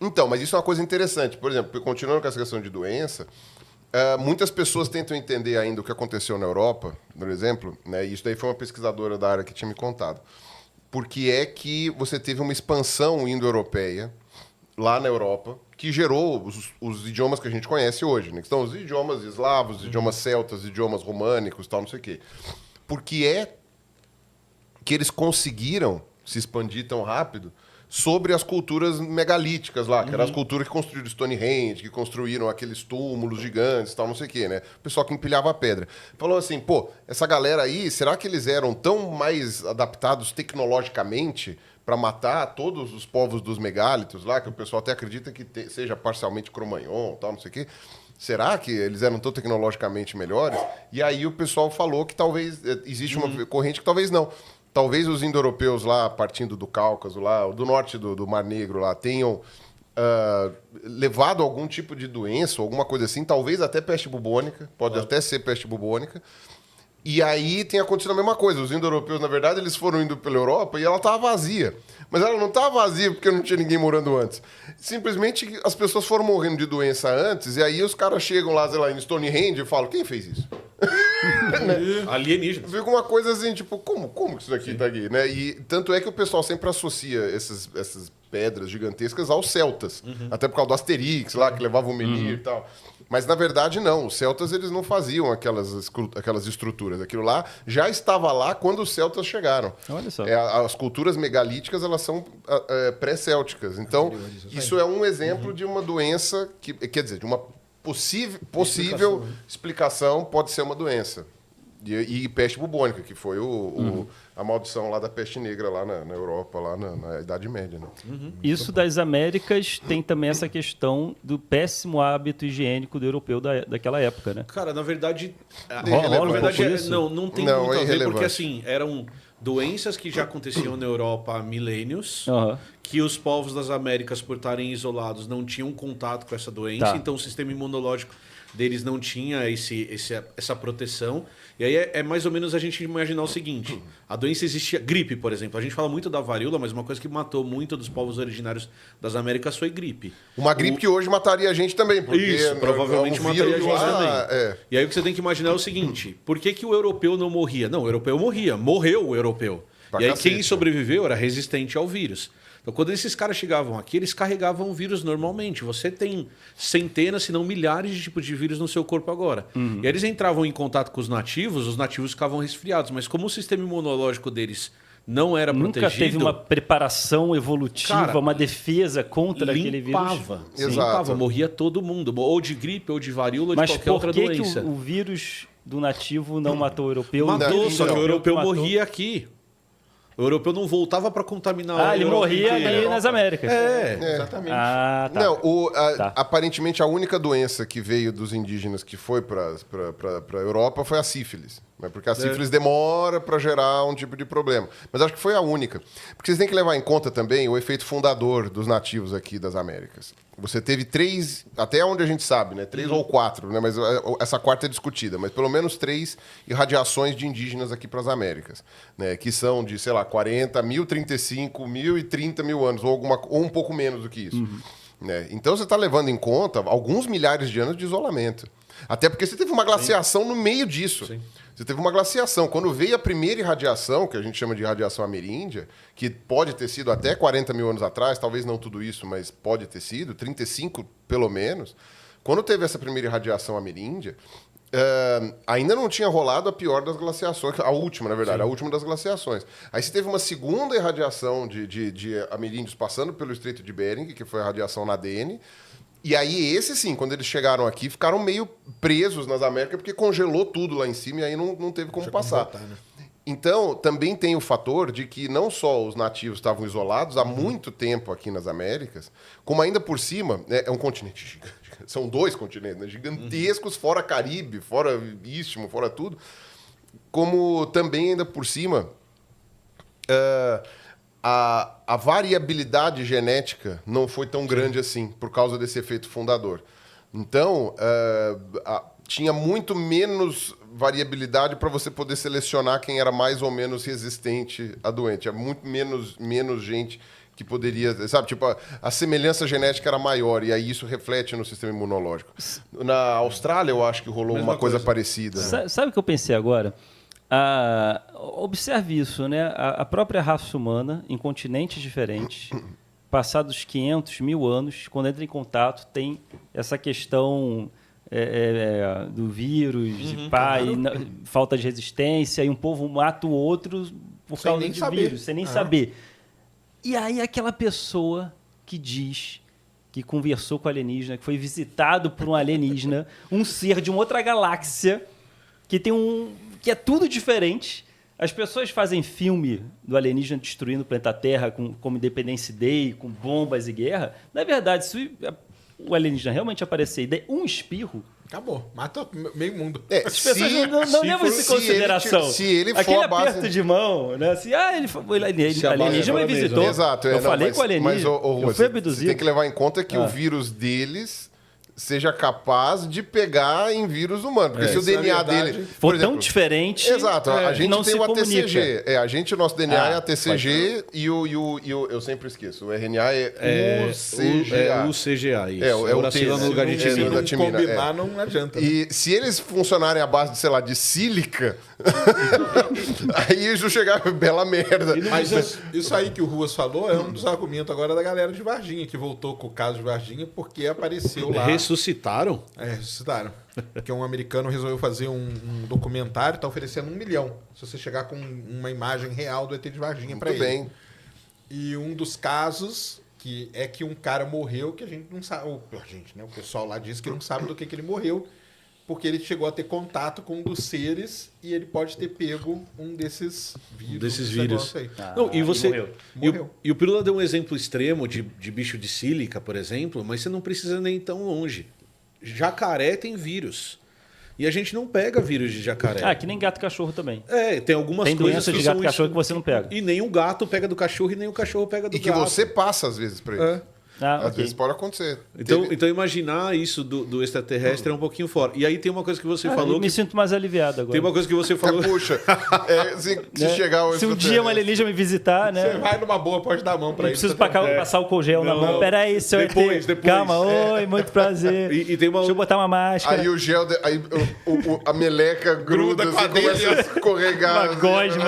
Então, mas isso é uma coisa interessante. Por exemplo, continuando com essa questão de doença, muitas pessoas tentam entender ainda o que aconteceu na Europa, por exemplo, né? E isso daí foi uma pesquisadora da área que tinha me contado. Porque é que você teve uma expansão indo-europeia lá na Europa, que gerou os idiomas que a gente conhece hoje, né? Que são os idiomas eslavos, os idiomas celtas, os idiomas românicos, tal, não sei o quê. Porque é que eles conseguiram se expandir tão rápido sobre as culturas megalíticas lá, que eram as culturas que construíram Stonehenge, que construíram aqueles túmulos gigantes, tal, não sei o quê, né? O pessoal que empilhava pedra. Falou assim, pô, essa galera aí, será que eles eram tão mais adaptados tecnologicamente para matar todos os povos dos megálitos lá, que o pessoal até acredita que seja parcialmente Cro-Magnon, tal, não sei o quê? Será que eles eram tão tecnologicamente melhores? E aí o pessoal falou que talvez existe uma corrente que talvez não. Talvez os indo-europeus lá, partindo do Cáucaso, lá, do norte do Mar Negro, lá, tenham levado algum tipo de doença, alguma coisa assim, talvez até peste bubônica, pode até ser peste bubônica. E aí tem acontecido a mesma coisa. Os indo-europeus, na verdade, eles foram indo pela Europa e ela estava vazia. Mas ela não estava vazia porque não tinha ninguém morando antes. Simplesmente as pessoas foram morrendo de doença antes e aí os caras chegam lá, sei lá, em Stonehenge e falam, quem fez isso? Alienígena. Fica uma coisa assim, tipo, como que isso daqui tá aqui, né? E tanto é que o pessoal sempre associa essas pedras gigantescas aos celtas. Até por causa do Asterix lá, que levava o menino e tal. Mas, na verdade, não. Os celtas, eles não faziam aquelas estruturas. Aquilo lá já estava lá quando os celtas chegaram. Olha só. As culturas megalíticas, elas são pré-célticas. Então, isso é um exemplo de uma doença, quer dizer, de uma possível explicação pode ser uma doença. E peste bubônica, que foi a maldição lá da peste negra lá na Europa, lá na Idade Média. Né? Isso das Américas tem também essa questão do péssimo hábito higiênico do europeu daquela época, né? Cara, na verdade, Isso? não tem Não, muito é a ver, porque irrelevante. assim, eram doenças que já aconteciam na Europa há milênios, Aham. que os povos das Américas, por estarem isolados, não tinham contato com essa doença, Tá. então o sistema imunológico deles não tinha essa proteção. E aí é mais ou menos a gente imaginar o seguinte: a doença existia. Gripe, por exemplo. A gente fala muito da varíola, mas uma coisa que matou muito dos povos originários das Américas foi gripe. Uma gripe que hoje mataria a gente também. Porque Isso, provavelmente um mataria a vírus gente lá, também. E aí o que você tem que imaginar é o seguinte: por que o europeu não morria? Não, o europeu morria. Morreu o europeu. Pra E aí cacete, quem sobreviveu era resistente ao vírus. Então, quando esses caras chegavam aqui, eles carregavam o vírus normalmente. Você tem centenas, se não milhares de tipos de vírus no seu corpo agora. E aí eles entravam em contato com os nativos ficavam resfriados. Mas como o sistema imunológico deles não era Nunca protegido... teve uma preparação evolutiva, Cara, uma defesa contra aquele vírus. limpava. Exato. Limpava, morria todo mundo. Ou de gripe, ou de varíola, ou de Mas qualquer por outra que doença. o vírus do nativo não matou o europeu? Matou, Não, só que o não. europeu Matou. morria aqui. O europeu não voltava para contaminar a Ele Europa morria inteira. ali nas Américas. Exatamente. Ah, tá. Não, Tá. aparentemente a única doença que veio dos indígenas que foi para a Europa foi a sífilis. Né? Porque a sífilis demora para gerar um tipo de problema. Mas acho que foi a única. Porque vocês têm que levar em conta também o efeito fundador dos nativos aqui das Américas. Você teve 3, até onde a gente sabe, né? 3 ou 4, né? Mas essa quarta é discutida, mas pelo menos 3 irradiações de indígenas aqui para as Américas, né? Que são de, sei lá, 40 mil, 35 mil e 30 mil anos, ou um pouco menos do que isso. Né? Então você está levando em conta alguns milhares de anos de isolamento. Até porque você teve uma glaciação no meio disso. Sim. Você teve uma glaciação. Quando veio a primeira irradiação, que a gente chama de irradiação ameríndia, que pode ter sido até 40 mil anos atrás, talvez não tudo isso, mas pode ter sido, 35 pelo menos. Quando teve essa primeira irradiação ameríndia, ainda não tinha rolado a pior das glaciações, a última, na verdade, a última das glaciações. Aí você teve uma segunda irradiação de ameríndios passando pelo Estreito de Bering, que foi a radiação na ADN. E aí, sim, quando eles chegaram aqui, ficaram meio presos nas Américas, porque congelou tudo lá em cima e aí não teve como passar. voltar, né? Então, também tem o fator de que não só os nativos estavam isolados há muito tempo aqui nas Américas, como ainda por cima, é um continente gigante. São 2 continentes, né, gigantescos, fora Caribe, fora Istmo, fora tudo. Como também ainda por cima... A variabilidade genética não foi tão grande assim, por causa desse efeito fundador. Então, tinha muito menos variabilidade para você poder selecionar quem era mais ou menos resistente a doente. Tinha muito menos gente que poderia, sabe, tipo, a semelhança genética era maior e aí isso reflete no sistema imunológico. Na Austrália, eu acho que rolou Mesma uma coisa coisa. parecida. Né? Sabe o que eu pensei agora? Observe isso, né? A própria raça humana, em continentes diferentes, passados 500, 1000 anos, quando entra em contato, tem essa questão do vírus, falta de resistência, e um povo mata o outro por Sem causa nem de saber. vírus, sem nem saber. E aí aquela pessoa que diz que conversou com o alienígena, que foi visitado por um alienígena, um ser de uma outra galáxia, que é tudo diferente. As pessoas fazem filme do alienígena destruindo o planeta Terra como Independence Day, com bombas e guerra. Na verdade, se o alienígena realmente aparecer e der um espirro, Acabou. Mata meio mundo. as pessoas não levam isso em consideração. Se ele for aquele a base... aperto de mão, né? Assim, o alienígena me mesmo. visitou. Exato. Eu falei com o alienígena. Mas, eu fui você abduzido. tem que levar em conta que o vírus deles seja capaz de pegar em vírus humano. Porque se o Isso é DNA verdade. dele... For por exemplo, tão diferente, Exato, a gente não tem se o comunica. ATCG. O nosso DNA é pode ATCG e eu sempre esqueço. O RNA é UCGA. O CGA, isso. É o Uracila T, no lugar de Se timina. não timina. combinar, não adianta. Né? E se eles funcionarem à base, sei lá, de sílica, aí isso chega bela merda. Mas isso aí que o Ruas falou é um dos argumentos agora da galera de Varginha, que voltou com o caso de Varginha porque apareceu lá. Ressuscitaram? Ressuscitaram. Porque um americano resolveu fazer um documentário, tá oferecendo 1 milhão. Se você chegar com uma imagem real do ET de Varginha para Muito ele. bem. E um dos casos que um cara morreu que a gente não sabe. O pessoal lá diz que não sabe do que ele morreu, porque ele chegou a ter contato com um dos seres e ele pode ter pego um desses vírus. Desses desse vírus. negócio aí. Não, e você. morreu. Morreu. E o Pirula deu um exemplo extremo de bicho de sílica, por exemplo, mas você não precisa nem ir tão longe. Jacaré tem vírus. E a gente não pega vírus de jacaré. que nem gato e cachorro também. Tem algumas Tem coisas doença que de gato são e cachorro que você não pega. E nem o gato pega do cachorro e nem o cachorro pega do E que gato. você passa, às vezes, para ele. É. Às Ok. vezes pode acontecer. Então imaginar isso do extraterrestre é um pouquinho fora. E aí tem uma coisa que você falou. Eu me sinto mais aliviado agora. Tem uma coisa que você falou. Puxa, se Né? chegar o Se um dia um alienígena me visitar, né? Você vai numa boa, pode dar a mão pra Não ele. preciso tá passar o cogel na Não. mão. Peraí, senhor Depois, ET. depois. Calma, oi, muito prazer. E tem uma Deixa eu botar uma máscara. Aí o gel, aí a meleca gruda, Gruda com a assim, começa dele. a escorregar. Uma gosma.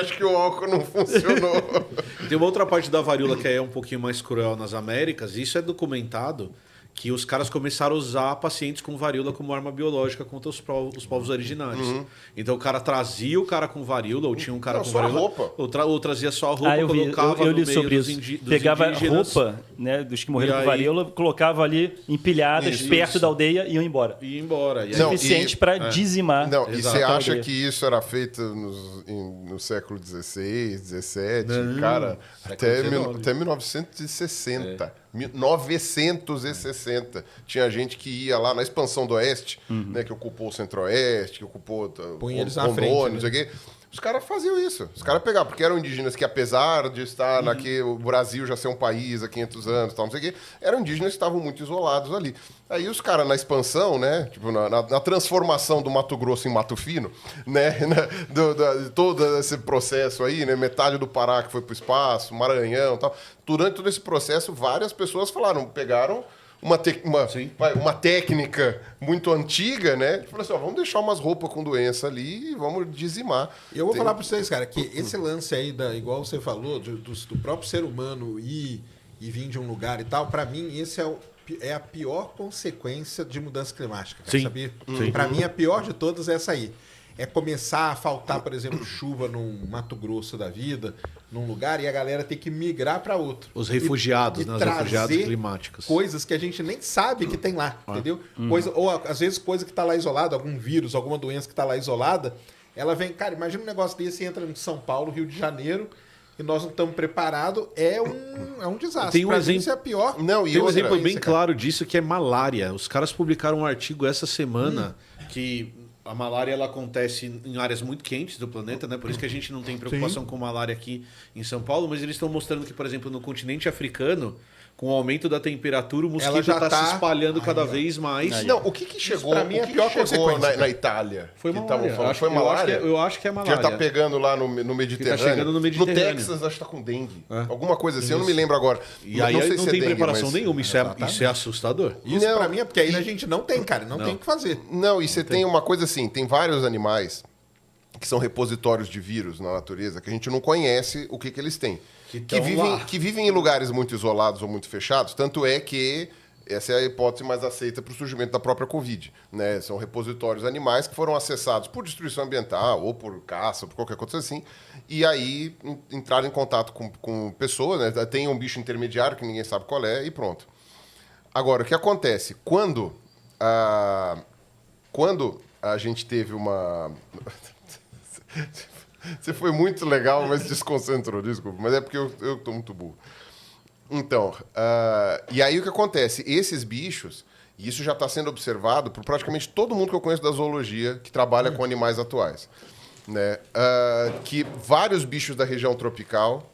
Acho que o álcool não funcionou. Tem uma outra parte da varíola que é um pouquinho mais cruel nas Américas. Isso é documentado, que os caras começaram a usar pacientes com varíola como arma biológica contra os povos originários. Então o cara trazia o cara com varíola, ou tinha um cara Não, com só a varíola, roupa. ou trazia só a roupa, Eu colocava li no meio sobre dos isso. dos Pegava indígenas roupa, né, dos que morreram E com aí- varíola, colocava ali empilhadas Isso. perto da aldeia e iam embora. e ia embora. E aí- Não, Suficiente para dizimar. Não, e Exato. você acha que isso era feito no século XVI, XVII? Cara, até 1960. 1960. Tinha gente que ia lá na expansão do Oeste, né, que ocupou o Centro-Oeste, que ocupou Põe eles na Rondônia, frente, né? não sei o quê. Os caras faziam isso. Os caras pegavam, porque eram indígenas que, apesar de estar o Brasil já ser um país há 500 anos, tal, não sei o quê, eram indígenas que estavam muito isolados ali. Aí os caras, na expansão, né, tipo, na transformação do Mato Grosso em Mato Fino, né, de todo esse processo aí, né, metade do Pará que foi para o espaço, Maranhão e tal. Durante todo esse processo, várias pessoas pegaram uma técnica muito antiga, né? Falou assim, vamos deixar umas roupas com doença ali e vamos dizimar. Eu vou falar para vocês, cara, que esse lance aí, igual você falou, do próprio ser humano ir e vir de um lugar e tal, para mim, esse é a pior consequência de mudança climática, cara, Sim. sabia? Sim. Para mim, a pior de todas é essa aí. É começar a faltar, por exemplo, chuva num Mato Grosso da vida, num lugar, e a galera ter que migrar para outro. Os refugiados, né? Os refugiados trazer climáticos. Coisas que a gente nem sabe que tem lá, entendeu? Ou às vezes coisa que está lá isolada, algum vírus, alguma doença que está lá isolada, ela vem, cara, imagina um negócio desse, entra em São Paulo, Rio de Janeiro, e nós não estamos preparados, é um desastre. Tem um Pra mim, exemplo- isso é a pior. Não, e Tem um outra- exemplo bem Isso, cara. claro disso, que é malária. Os caras publicaram um artigo essa semana que a malária ela acontece em áreas muito quentes do planeta, né? Por isso que a gente não tem preocupação com malária aqui em São Paulo, mas eles estão mostrando que, por exemplo, no continente africano, com o aumento da temperatura, o Ela mosquito já está tá- se espalhando cada Aí, ó. vez mais. Não, o que chegou, pra mim é o a que pior chegou consequência, na Itália? Foi que malária. tavam falando? Acho- Foi malária? eu acho que é Que malária. já tá pegando lá no Mediterrâneo. chegando no Mediterrâneo. Texas, acho que tá com dengue. É. Alguma coisa assim, eu não me lembro agora. E aí não não, sei se é tem dengue, preparação mas- nenhuma. Isso é assustador. Isso Não, pra mim é porque aí a gente não tem, cara. Não tem o que fazer. Não, e você tem uma coisa assim, tem vários animais que são repositórios de vírus na natureza que a gente não conhece o que eles têm. Que tão lá. Que vivem em lugares muito isolados ou muito fechados, tanto é que essa é a hipótese mais aceita para o surgimento da própria Covid. Né? São repositórios animais que foram acessados por destruição ambiental ou por caça, ou por qualquer coisa assim, e aí entraram em contato com pessoas, né? Tem um bicho intermediário que ninguém sabe qual é e pronto. Agora, o que acontece? Quando a gente teve uma... Você foi muito legal, mas desconcentrou, desculpa. Mas é porque eu tô muito burro. Então, e aí o que acontece? Esses bichos, e isso já está sendo observado por praticamente todo mundo que eu conheço da zoologia que trabalha com animais atuais, né? Que vários bichos da região tropical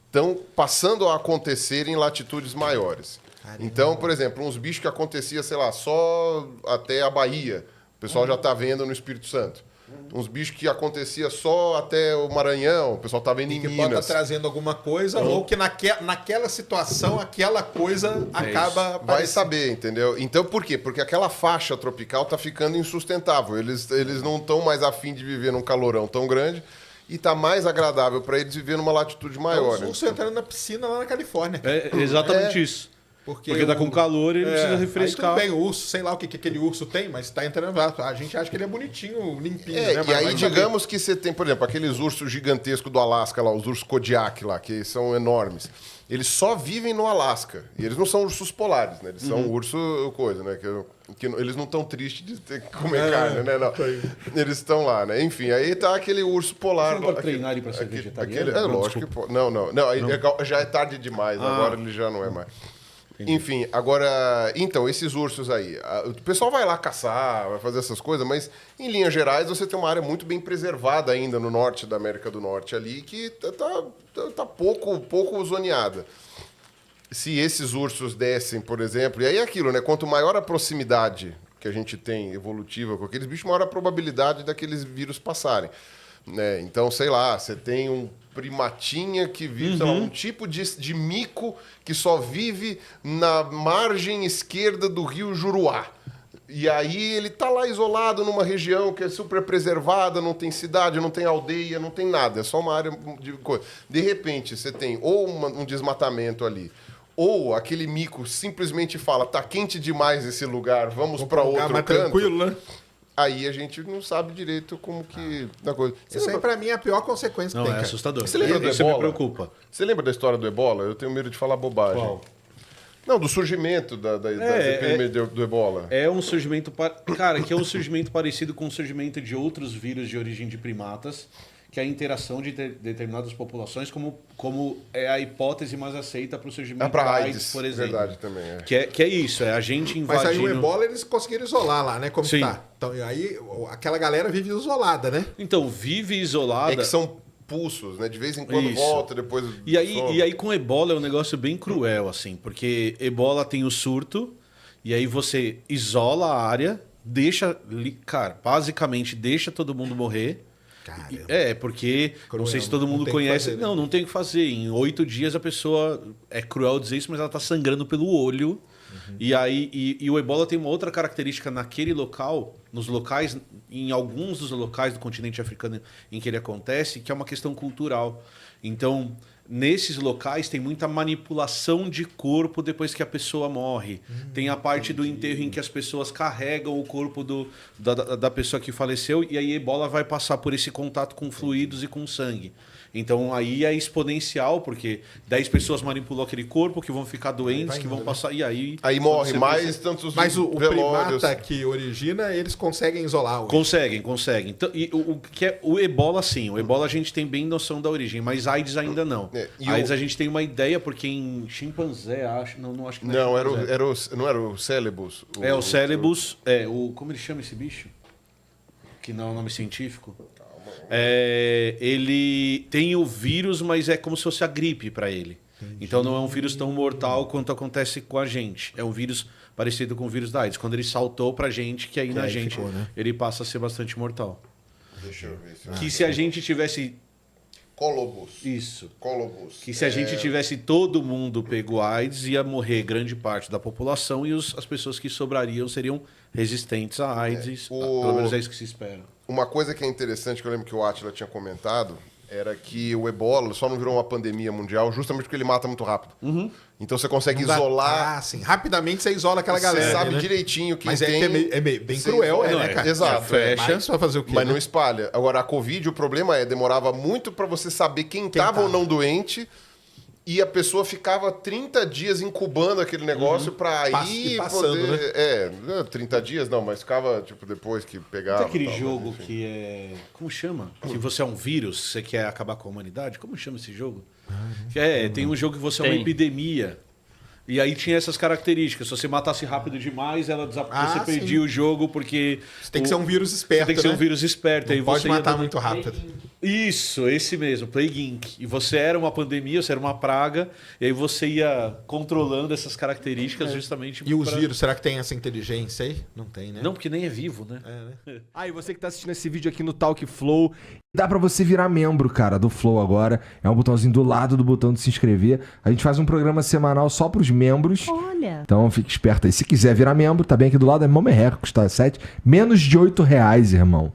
estão passando a acontecer em latitudes maiores. Caramba. Então, por exemplo, uns bichos que acontecia, sei lá, só até a Bahia, o pessoal já está vendo no Espírito Santo. Uns bichos que acontecia só até o Maranhão, o pessoal tá vendo em Que pode estar Minas. trazendo alguma coisa, ou que naquela situação, aquela coisa acaba Vai aparecendo. saber, entendeu? Então, por quê? Porque aquela faixa tropical tá ficando insustentável. Eles não estão mais afim de viver num calorão tão grande e tá mais agradável para eles viver numa latitude maior. Então, os ursos entrando na piscina lá na Califórnia. É exatamente isso. Porque tá com calor e ele precisa refrescar. Aí tudo bem, o urso, sei lá o que aquele urso tem, mas tá entrando lá. A gente acha que ele é bonitinho, limpinho, né? E Mas aí, vai saber. digamos que você tem, por exemplo, aqueles ursos gigantescos do Alasca lá, os ursos Kodiak lá, que são enormes. Eles só vivem no Alasca. E eles não são ursos polares, né? Eles são urso coisa, né? Que eles não estão tristes de ter que comer carne, né? Não. Eles estão lá, né? Enfim, aí tá aquele urso polar. Você não pode treinar ele pra ser vegetariano? É Não, lógico que pode. Não. Aí já é tarde demais, agora ele já não é mais. Enfim, agora... Então, esses ursos aí... O pessoal vai lá caçar, vai fazer essas coisas, mas, em linhas gerais, você tem uma área muito bem preservada ainda no norte da América do Norte ali, que tá pouco zoneada. Se esses ursos descem, por exemplo... E aí é aquilo, né? Quanto maior a proximidade que a gente tem evolutiva com aqueles bichos, maior a probabilidade daqueles vírus passarem. Né? Então, sei lá, você tem um primatinha que vive, sei lá, um tipo de mico que só vive na margem esquerda do rio Juruá. E aí ele tá lá isolado numa região que é super preservada, não tem cidade, não tem aldeia, não tem nada, é só uma área de coisa. De repente, você tem ou um desmatamento ali, ou aquele mico simplesmente fala, tá quente demais esse lugar, vamos para outro mais canto. tranquilo, né? Aí a gente não sabe direito como que... Da coisa. Isso aí pra mim é a pior consequência Não, que tem, é cara. assustador. Você lembra do Isso me Ebola? preocupa. Você lembra da história do Ebola? Eu tenho medo de falar bobagem. Qual? Não, do surgimento das epidemias do Ebola. É um surgimento... Cara, que é um surgimento parecido com o surgimento de outros vírus de origem de primatas, que é a interação de determinadas populações, como é a hipótese mais aceita para o surgimento pra da AIDS, por exemplo. verdade também. É. Que é isso, é a gente Mas invadindo... aí o Ebola eles conseguiram isolar lá, né? Como Sim. que tá. Então, e aí aquela galera vive isolada, né? Então, vive isolada... É que são pulsos, né? De vez em quando Isso. volta, depois... E some. aí com ebola é um negócio bem cruel, assim, porque ebola tem o surto, e aí você isola a área, cara, basicamente deixa todo mundo morrer. Caramba. Porque, Cruel, não sei se todo não mundo tem o que conhece. fazer, né? Não tem o que fazer. Em 8 dias a pessoa. É cruel dizer isso, mas ela tá sangrando pelo olho. E aí e o ebola tem uma outra característica naquele local, nos locais, em alguns dos locais do continente africano em que ele acontece, que é uma questão cultural. Então, nesses locais tem muita manipulação de corpo depois que a pessoa morre. Tem a parte do enterro em que as pessoas carregam o corpo da pessoa que faleceu, e aí a ebola vai passar por esse contato com fluidos e com sangue. Então aí é exponencial, porque 10 pessoas manipulam aquele corpo, que vão ficar doentes, que vão passar... E aí... Aí morre você mais tantos Mas o velórios. primata que origina, eles conseguem isolar o... Conseguem. Então, e o que é o ebola, sim. O ebola a gente tem bem noção da origem, mas AIDS ainda não. E AIDS a gente tem uma ideia, porque em chimpanzé, acho... Não acho que não é Não, chimpanzé. não era o Célebus? O célebus... como ele chama esse bicho? Que não é o nome científico. Ele tem o vírus, mas é como se fosse a gripe para ele. Então não é um vírus tão mortal quanto acontece com a gente. É um vírus parecido com o vírus da AIDS. Quando ele saltou pra gente, que aí na gente ficou, né? ele passa a ser bastante mortal. Deixa eu ver. Que se a gente tivesse... Colobus. Isso. Colobus. Que se a gente tivesse todo mundo pego AIDS, ia morrer grande parte da população e as pessoas que sobrariam seriam resistentes à AIDS. Pelo menos é isso que se espera. Uma coisa que é interessante, que eu lembro que o Átila tinha comentado, era que o ebola só não virou uma pandemia mundial justamente porque ele mata muito rápido. Então você consegue isolar... Ah, sim. Rapidamente você isola aquela galera. Você sabe né? direitinho quem Mas tem... é bem Você cruel, isola. né, cara? Exato. Fecha. Mas vai fazer o quê? Mas né? não espalha. Agora, a Covid, o problema demorava muito para você saber quem estava ou não doente e a pessoa ficava 30 dias incubando aquele negócio para aí passando, poder... 30 dias não, mas ficava, tipo, depois que pegava... Tem aquele tal, jogo mas, enfim. que é... Como chama? Que você é um vírus, você quer acabar com a humanidade? Como chama esse jogo? Tem um jogo que você é uma Tem. epidemia. E aí tinha essas características. Se você matasse rápido demais, você sim. perdia o jogo porque... Você tem que ser um vírus esperto, Você tem que ser né? um vírus esperto. Não aí pode você ia matar dando- muito rápido. Isso, esse mesmo, Plague Inc. E você era uma pandemia, você era uma praga, e aí você ia controlando essas características justamente... E os pra- vírus, será que tem essa inteligência aí? Não tem, né? Não, porque nem é vivo, né? Aí, você que tá assistindo esse vídeo aqui no Talk Flow, dá pra você virar membro, cara, do Flow agora. É um botãozinho do lado do botão de se inscrever. A gente faz um programa semanal só pros membros. Olha. Então fique esperto aí. Se quiser virar membro, tá bem aqui do lado, é mão merreca, custa 7. Menos de R$8, irmão.